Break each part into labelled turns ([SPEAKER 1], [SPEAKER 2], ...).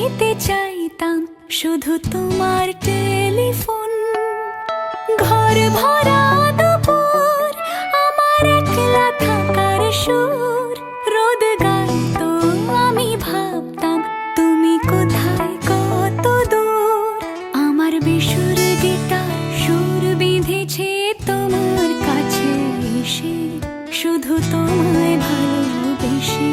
[SPEAKER 1] নিতে চাইতাম শুধু তোমার টেলিফোন। ঘর ভরা দুপুর, আমার একলা থাকার সুর, রোদ গাইতো আমি ভাবতাম তুমি কোথায় কত দূর। আমার বেসুর গিটার সুর বিঁধেছে তোমার কাছে এসে, শুধু তোমায় ভালোবেসে।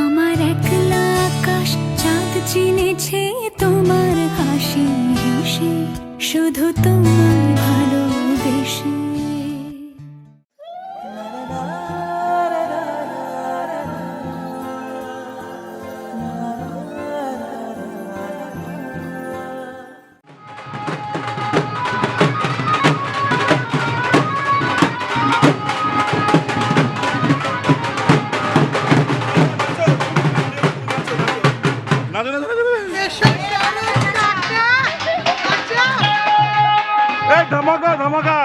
[SPEAKER 1] আমার একলা আকাশ চাঁদ চিনেছে তোমার হাসি হেসে, শুধু তোমায় ভালোবেসে।
[SPEAKER 2] धमाका धमाका।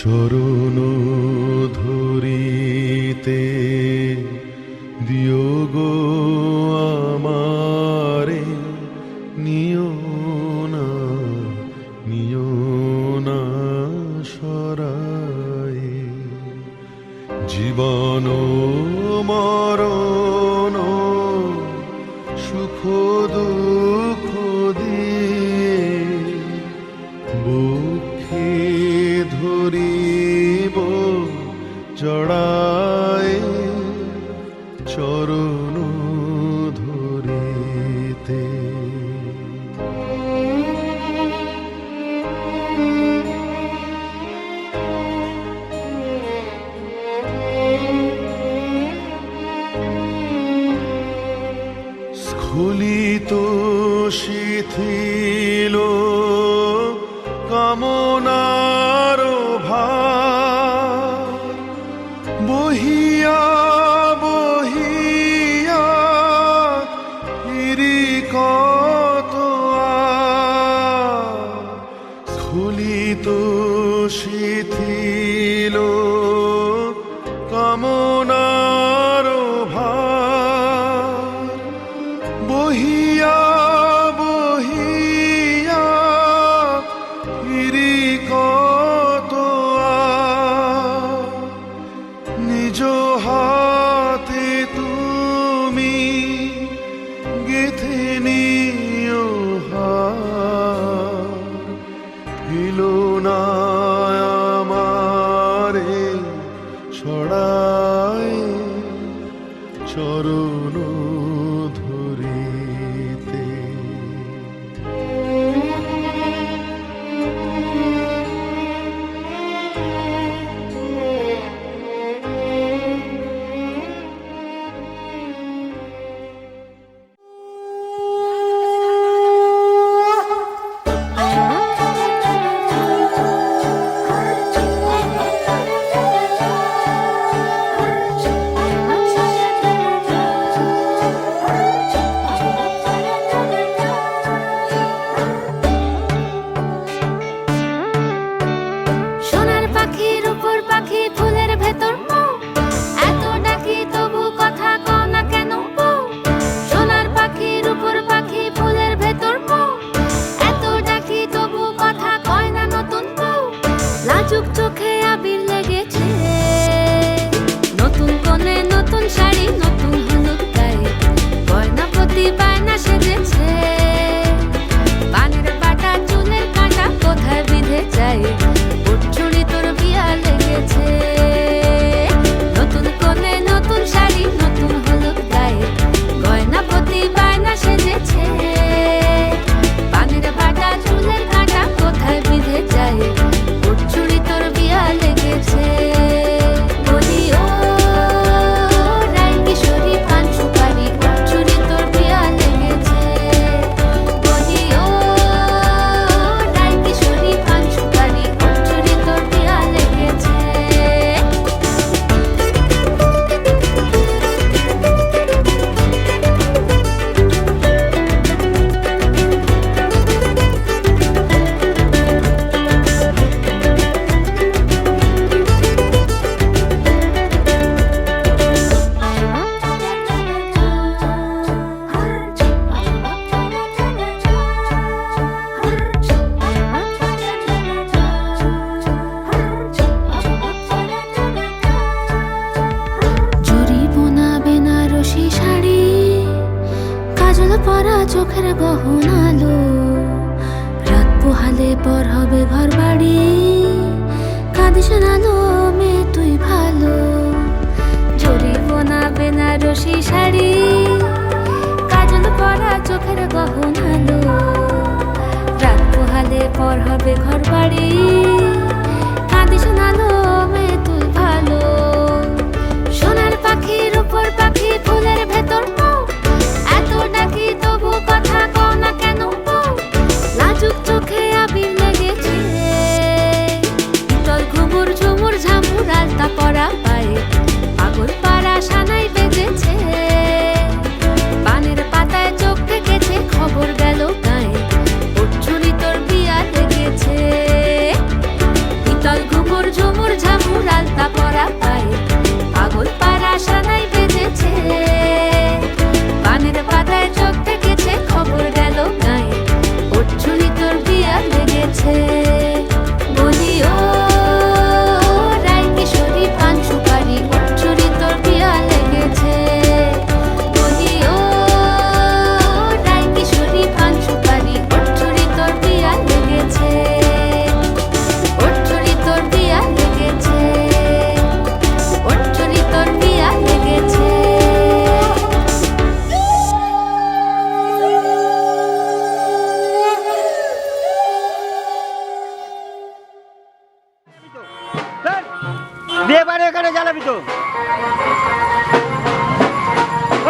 [SPEAKER 3] চরণ ধরিতে দিও গো আমারে, নিও না সরায়ে। জীবন মরণ সুখ দুঃখ দিয়ে বুকে ধরিব জড়ায়, চরণ ধরিতে। কামনার ভার বহিয়া বহিয়া ফিরি কত স্খলিত শিথিল কামনার ভার বহিয়া বহিয়া ফিরি কত নিজ হাতে তুমি গেথে নিও হার ফিলো না আমারে ছড়ায় চরণ ধরিতে
[SPEAKER 1] সোনার পাখি রূপোর পাখি ফুলের ভেতর মৌ, এত ডাকি তবু কথা কও না কেন বউ? সোনার পাখি রূপোর পাখি ফুলের ভেতর মৌ, এত ডাকি তবু কথা কয় না নতুন বউ। লাজুক চোখে আবির লেগেছে, নতুন কোণে নতুন শাড়ি নতুন হলুদ গায়ে, গয়না প্রতি বায়না সেজেছে। পানের বাটা চুলের কাঁটা কোথায় বিঁধে যায়, উঠছুড়ি তোর বিয়া লেগেছে। নতুন কোণে নতুন শাড়ি নতুন হলুদ গায়ে, গয়না প্রতি বায়না সেজেছে। পানের বাটা চুলের কাঁটা কোথায় বিঁধে যায়, উঠছুড়ি তোর বিয়া লেগেছে। বলি ও রাই কিশোরী পান সুপারি, উঠছুড়ি তোর বিয়া লেগেছে। বলি ও রাই কিশোরী পান সুপারি, উঠছুড়ি তোর বিয়া লেগেছে। জরি বোনা বেনারসি শাড়ি, কাজল পরা চোখের গহনালো, রাত পোহালে পর হবে ঘর বাড়ি, কাঁদিস না লো মেয়ে তুই ভালো। জরি বোনা বেনারসি শাড়ি, কাজল পরা চোখের গহনালো, রাত পোহালে পর হবে ঘর বাড়ি, কাঁদিস না লো মেয়ে তুই ভালো। সোনার পাখি রূপোর পাখি ফুলের ভেতর মৌ, এত ডাকি তবু কথা কও না কেন বউ? লাজুক চোখে আবির লেগেছে, তোর ঘুমুর ঝুমুর ঝামুর আলতা পরা পায়ে, পাগল পাড়া সানাই বেজেছে। পানের পাতায় চোখ ঠেকেছে, খবর গেল গায়ে, উঠছুড়ি তোর বিয়া লেগেছে। তোর ঘুমুর ঝুমুর ঝামুর আলতা পরা পায়ে, পাগল পাড়া সানাই বেজেছে। পানের পাতায় চোখ ঠেকেছে, খবর গেল গায়ে, উঠছুড়ি তোর বিয়া লেগেছে। বলি ও রাই কিশোরী পান সুপারি, উঠছুড়ি তোর বিয়া লেগেছে। বলি ও রাই কিশোরী পান সুপারি, উঠছুড়ি তোর বিয়া লেগেছে। উঠছুড়ি তোর বিয়া লেগেছে, উঠছুড়ি তোর বিয়া লেগেছে।
[SPEAKER 2] বিয়ে বাড়ি এখানে জ্বালাবি তো।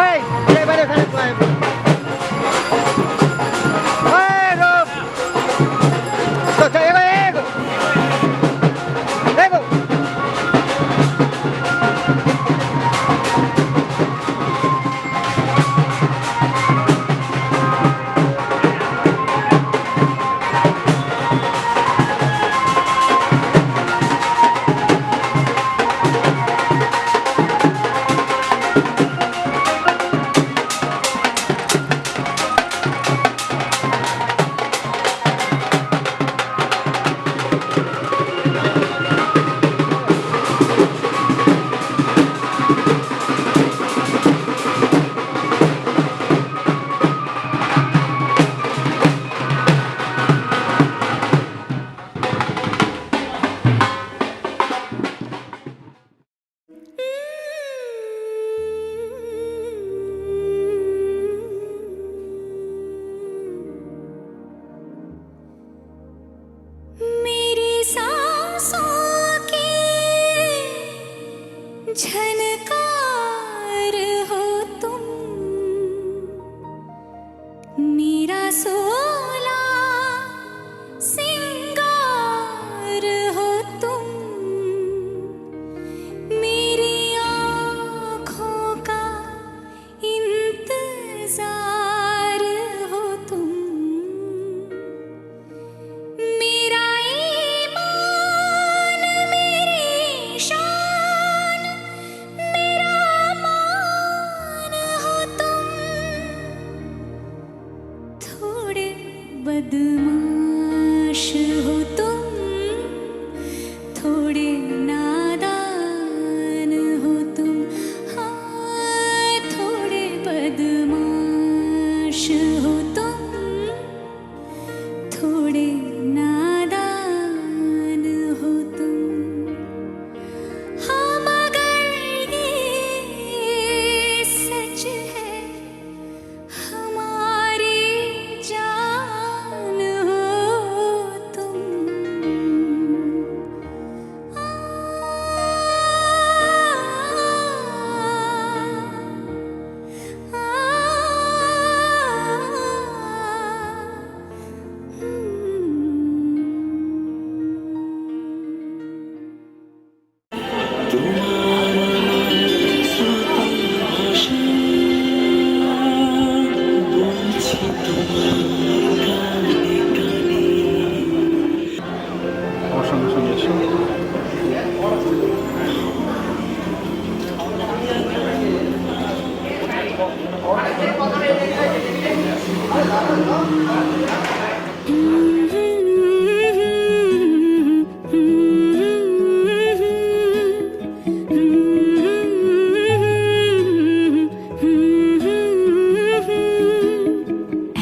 [SPEAKER 2] ওই বিয়ে বাড়ি এখানে ওই রূপ তো এবার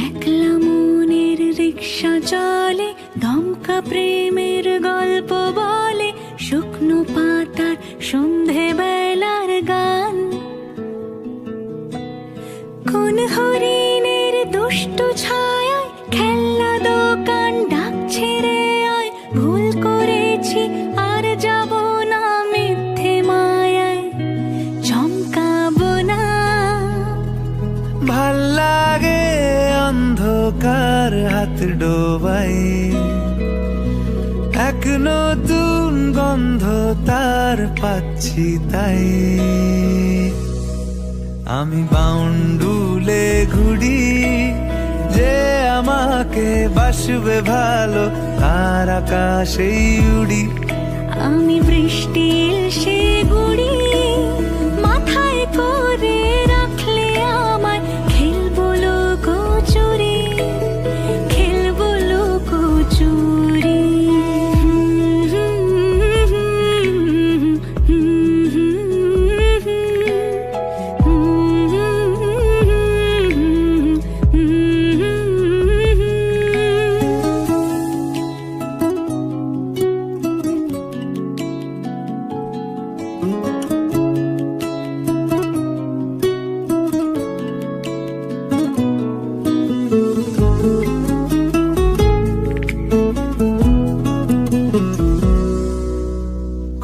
[SPEAKER 1] একলা মনের রিক্সা চলে, দমকা প্রেমের গল্প বলে, শুকনো পাতার সন্ধে বেলার গান। কোন হরিণের দুষ্ট ছায়ায় খেলনা দোকান ডাকছে রে আয়, ভুল করেছি আর যাব না মিথ্যে মায়ায়, চমকাবো না।
[SPEAKER 4] ভাল লাগে অন্ধকার হাত ডোবাই, এক নতুন গন্ধ তার পাচ্ছি তাই। আমি বাউন্ডুলে ঘুরি, যে আমাকে বাসবে ভালো তার আকাশেই উড়ি।
[SPEAKER 1] আমি বৃষ্টির সে গুড়ি, মাথায় করে রাখলে আমায়, খেলবো লুকোচুরি, খেলবো লুকোচুরি।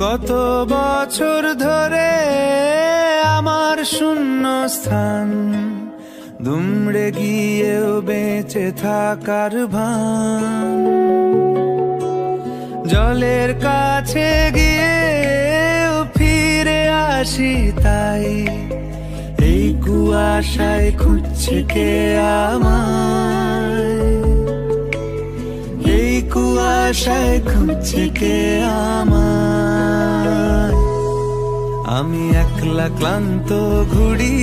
[SPEAKER 4] কত বছর ধরে আমার শূন্য স্থান, দুমড়ে গিয়েও বেঁচে থাকার ভান। জলের কাছে গিয়ে ফিরে আসি তাই, এই কুয়াশায় খুঁজছে কে আমায়, এই কুয়াশায় খুঁজছে কে আমায়। আমি একলা ক্লান্ত ঘুরি,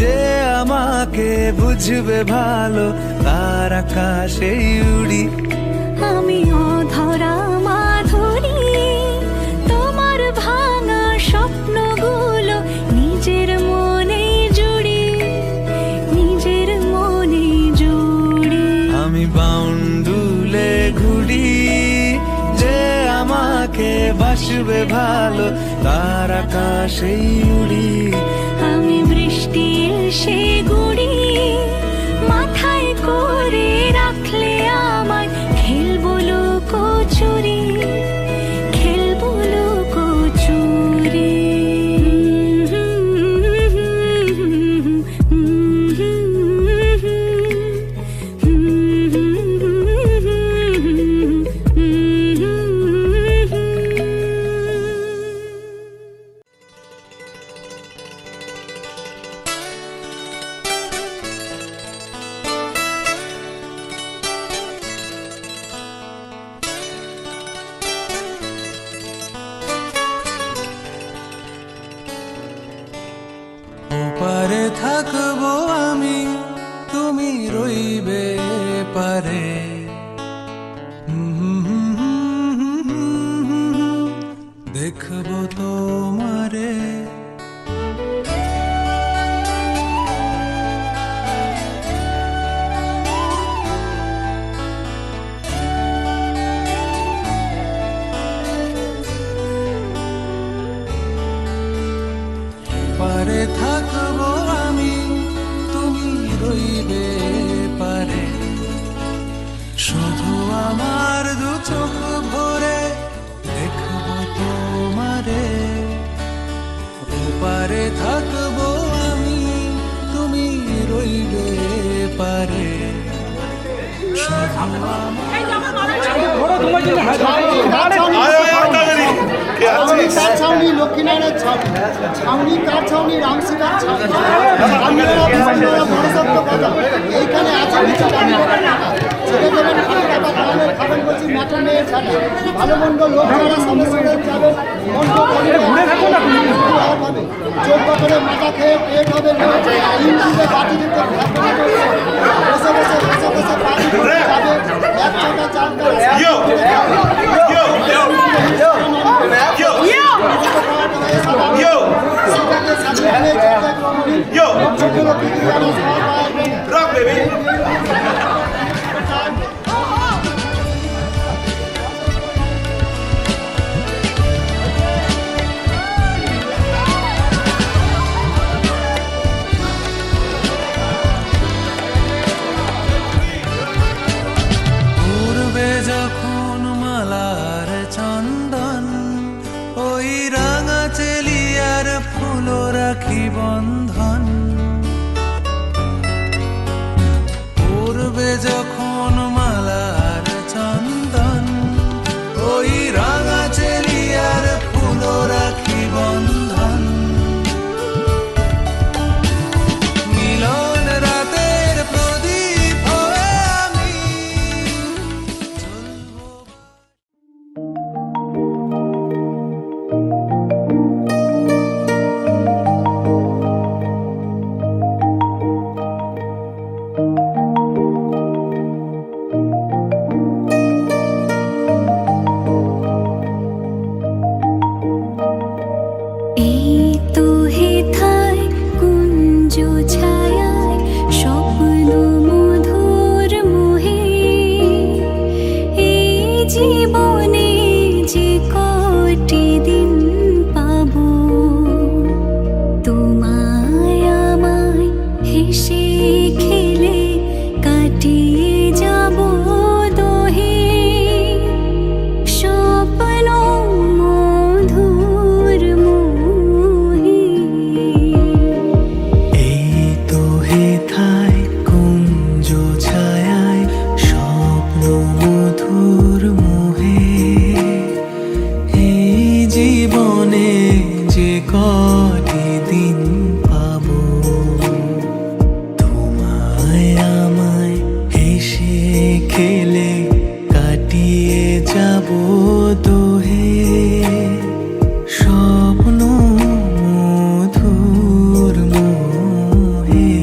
[SPEAKER 4] যে আমাকে বুঝবে ভালো তার আকাশেই উড়ি।
[SPEAKER 1] আমি অধরা মাধুরী, তোমার ভাঙা স্বপ্নগুলো নিজের মনে জুড়ি, নিজের মনে জুড়ি।
[SPEAKER 4] আমি বাউন্ডুলে ঘুরি, যে আমাকে বাসবে ভালো তার আকাশেই উড়ি।
[SPEAKER 1] আমি বৃষ্টির সে গুড়ি, মাথায় করে রাখলে আমায়, খেলবো লুকোচুরি, খেলবো লুকোচুরি।
[SPEAKER 4] ওপারে থাকবো আমি, তুমি রইবে পারে। দেখবো তোমারে, পারে থাকবো আমি, তুমি রইবে পারে। শুধু আমার দু চোখ ভরে দেখবো তোমারে। ওপারে থাকবো আমি, তুমি রইবে পারে। শুধু
[SPEAKER 2] ছাউনি লক্ষ্মীনারায়ণের ছাউনি, ছাউনি কার ছাউনি, রামসিকার ছাউনি, এইখানে আছে কিছু ছেড়ে দেবেন, খাবেন আবেদন করছি ম্যাটার নিয়ে ছাড়া ভালো মন্দ লোক যারা সমস্যায় যাবে মন্দ হবে চোখ করে মাথা খেয়ে পেট হবে ইউটিউবে বাটি দিতে বসে বসে বসে বসে বাটি দিতে যাবে এক টাকা চার
[SPEAKER 3] Rock, baby.
[SPEAKER 4] পূর্বে যখন মালার চন্দন ওই রাঙা চেলিয়ার ফুল রাখি বন্ধন পূর্বে যখন মালার চন্দন ওই রাঙা চেলিয়ার ফুল রাখি বন্ধন মিলন রাতের প্রদীপ হয়ে আমি
[SPEAKER 1] এই তো হেথায় কুঞ্জ ছায়ায় স্বপ্ন মধুর মোহে এই জীবনে যে কটি দিন পাবো তোমায় আমায় হেসে খেলে কাটিয়ে যাব দোহে স্বপ্ন মধুর মোহে
[SPEAKER 4] এই তো হেথায় কুঞ্জ ছায়ায় স্বপ্ন মধুর মোহে এই জীবনে যে কটি দিন পাবো তোমায় আমায় হেসে খেলে কাটিয়ে যাব দোহে স্বপ্ন মধুর মোহে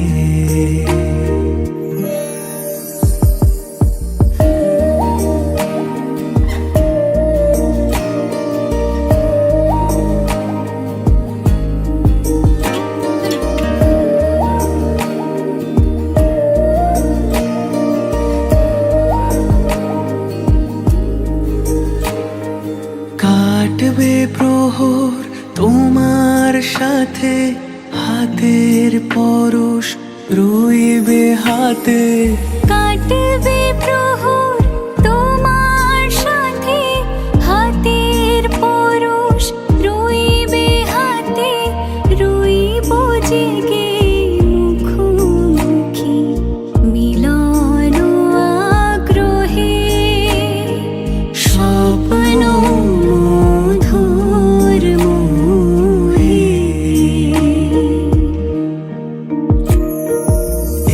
[SPEAKER 4] কাটবে প্রহর তোমার সাথে হাতের পরশ রইবে হাতে
[SPEAKER 1] কাটবে প্রহর তোমার সাথে হাতের পরশ রইবে হাতে রইব জেগে মুখোমুখি মিলন আগ্রহে স্বপ্ন মধুর মোহে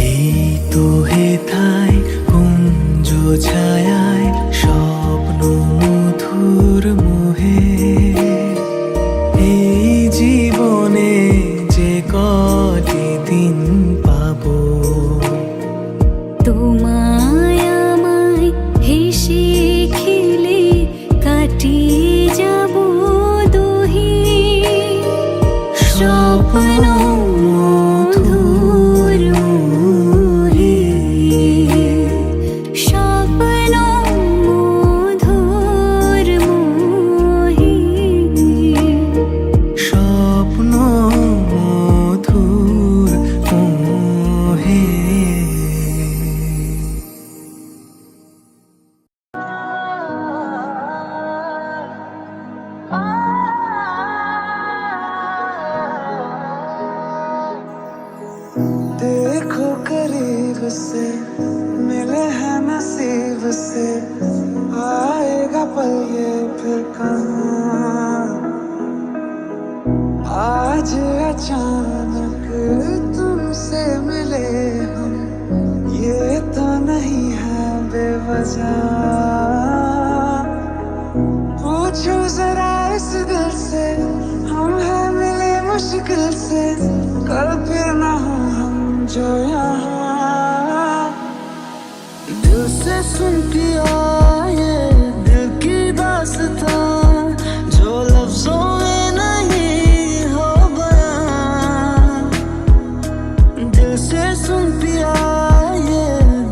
[SPEAKER 4] এই তো হেথায় কুঞ্জ ছায়ায় স্বপ্ন মধুর মোহে এই জীবনে যে কটি দিন পাবো
[SPEAKER 1] তোমায় আমায় হেসে খেলে কাটিয়ে যাব দোহে স্বপ্ন মধুর মোহে স্বপ্ন মধুর মোহে
[SPEAKER 4] স্বপ্ন মধুর মোহে देखो करीब से मिले हैं नसीब से आएगा पल ये फिर कहाँ आज अचानक तुमसे मिले हम ये तो नहीं है बेवजह मुश्किल से कल फिर ना हो हम जो यहाँ। दिल से सुन पिया ये दिल की दास्तां जो लफ्जों में नहीं हो बयां। दिल से सुन पिया ये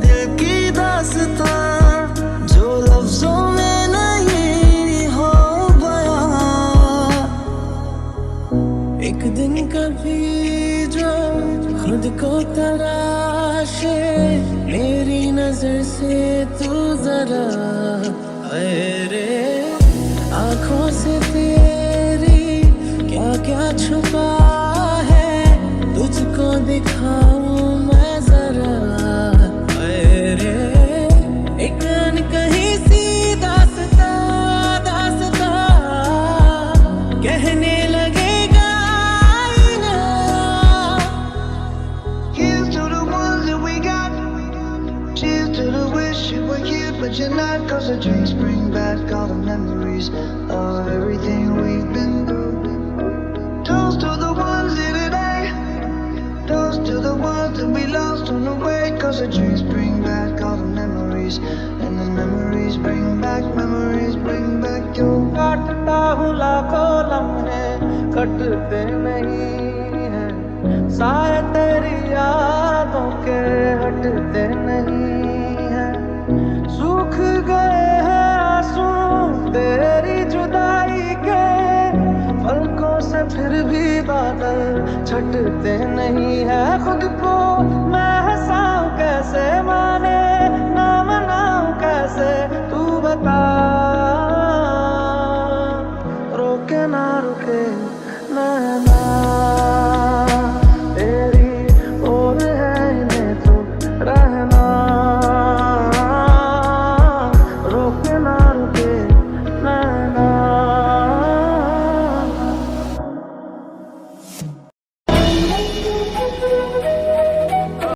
[SPEAKER 4] दिल की दास्तां जो लफ्जों में नहीं हो बयां। एक दिन कभी जो खुद को तराशे मेरी नजर से तू जरा रे आंखों से तेरी क्या क्या छुपा है तुझको दिखाऊं मैं जरा रे। एक कहीं सी दास्तां दास्तां कहने लगेगा आईना। Here's to the ones that we got. Cheers to the wish you were here but you're not. Cause the drinks bring back all the memories of everything we've been through. Toast to the ones here today. Toast to the ones that we lost on the way. Cause the drinks bring back all the memories. And the memories bring back your. काटता हूँ लाखों लम्हे कटते नहीं हैं साए तेरी यादों के हटते नहीं हैं। सूख गए हैं आंसू तेरी जुदाई के पलकों से फिर भी बादल छटते नहीं है। खुद को मैं